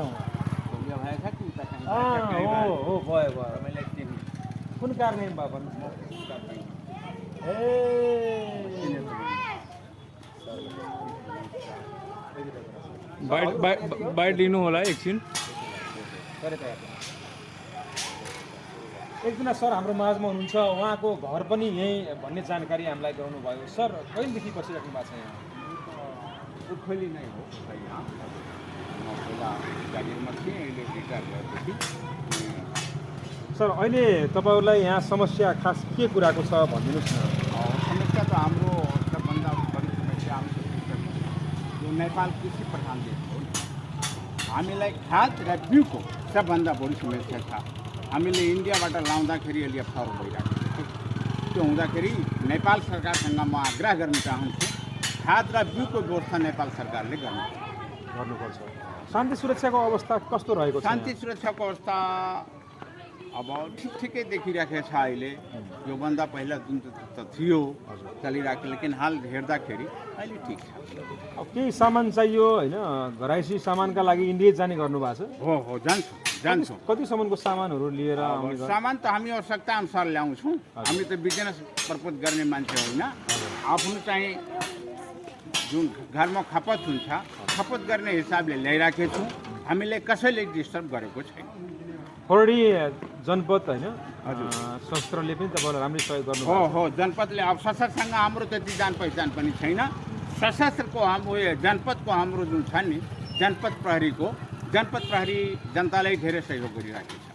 सानो यो भएछ कि उता कहीँ हो भयो भयो तपाईँलाई चिन्ने कुन कारने भयो भन्नुहोस् न ए बाइट लिनु होला एकछिन एकजना सर हाम्रो माझमा हुनुहुन्छ उहाँको घर पनि यहीँ भन्ने जानकारी हामीलाई गराउनु भयो सर कहिलेदेखि बसिराख्नु भएको छ यहाँ उखोली नै हो यहाँ म पहिला जागिरमा थिएँ अहिले रिटायर भएपछि सर अहिले तपाईँहरूलाई यहाँ समस्या खास के कुराको छ भनिदिनुहोस् न समस्या त हाम्रो सबभन्दा बढी समस्या हाम्रो यो नेपाल कृषि प्रधान देश हो हामीलाई खाद र बिउको सबभन्दा बढी समस्या छ हामीले इन्डियाबाट लाउँदाखेरि अहिले अप्ठ्यारो भइरहेको छ त्यो हुँदाखेरि नेपाल सरकारसँग म आग्रह गर्न चाहन्छु खाद र बिउको व्यवस्था नेपाल सरकारले गर्नुपर्छ शान्ति सुरक्षाको अवस्था कस्तो रहेको छ शान्ति सुरक्षाको अवस्था अब ठिकै देखिरहेको छ अहिले योभन्दा पहिला जुन त थियो चलिरहेको लेकिन हाल हेर्दाखेरि अहिले ठिक छ अब केही सामान चाहियो होइन घराइसी सामानका लागि इन्डिया जाने गर्नुभएको छ हो जान्छौँ कति सामानको सामानहरू लिएर सामान त हामी आवश्यकता अनुसार ल्याउँछौँ हामी त बिजनेस पर्पज गर्ने मान्छे होइन आफ्नो चाहिँ जुन घरमा खपत हुन्छ खपत गर्ने हिसाबले ल्याइराखेको छौँ हामीले कसैले डिस्टर्ब गरेको छैन खरडी जनपद होइन शस्त्रले पनि तपाईँलाई राम्रै सहयोग गर्नु हो जनपदले अब सशस्त्रसँग हाम्रो त्यति जान पहिचान पनि छैन सशस्त्रको हाम्रो जनपदको हाम्रो जुन छ नि जनपद प्रहरी जनतालाई धेरै सहयोग गरिरहेको छ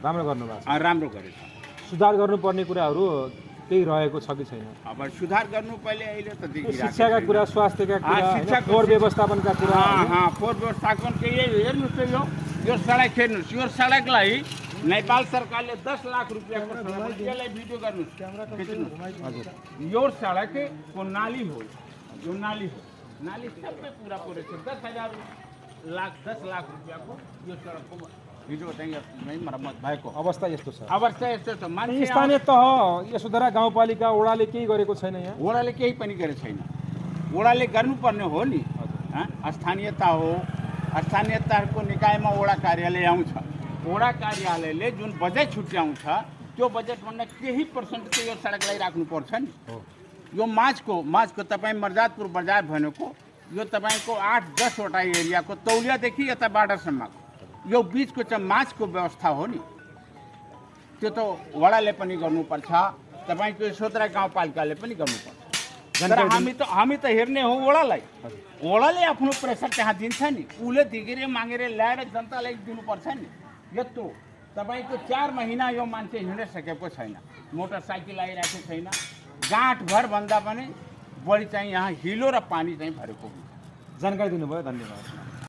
राम्रो गर्नुभएको छ राम्रो गरेछ सुधार गर्नुपर्ने कुराहरू केही रहेको छ कि छैन अब सुधार गर्नु पहिले अहिले त शिक्षाका कुरा स्वास्थ्यका कुरा फोहोर व्यवस्थापनका कुरा फोहोर व्यवस्थापनको हेर्नुहोस् त यो सडक हेर्नुहोस् यो सडकलाई नेपाल सरकारले 10 लाख रुपियाँको यसलाई भिडियो गर्नुहोस् हजुर यो सडकको नाली हो यो नाली सबै पुरा पुरै छ 10 लाख रुपियाँको यो सडकको भिडियो चाहिँ मर्मत भएको अवस्था यस्तो छ मान्छे स्थानीय तह यशोधरा गाउँपालिका वडाले केही गरेको छैन यहाँ वडाले केही पनि गरेको छैन वडाले गर्नुपर्ने हो नि स्थानीयता हो स्थानीयताको निकायमा वडा कार्यालय आउँछ वडा कार्यालयले जुन बजेट छुट्याउँछ त्यो बजेटभन्दा केही पर्सेन्ट चाहिँ यो सडकलाई राख्नुपर्छ नि यो माझको तपाईँ मर्जादपुर बजार भनेको यो तपाईँको 8-10 वटा एरियाको तौलियादेखि यता बार्डरसम्मको यो बिचको चाहिँ माझको व्यवस्था हो नि त्यो त वडाले पनि गर्नुपर्छ तपाईँको यशोधरा गाउँपालिकाले पनि गर्नुपर्छ हामी त हेर्ने हो वडाले आफ्नो प्रेसर त्यहाँ दिन्छ नि उसले दिगेर मागेर ल्याएर जनतालाई दिनुपर्छ नि यत्रो तपाईँको 4 महिना यो मान्छे हिँडिसकेको छैन मोटरसाइकल आइरहेको छैन गाँठभर भन्दा पनि बढी चाहिँ यहाँ हिलो र पानी चाहिँ भरेको हुन्छ जानकारी दिनुभयो धन्यवाद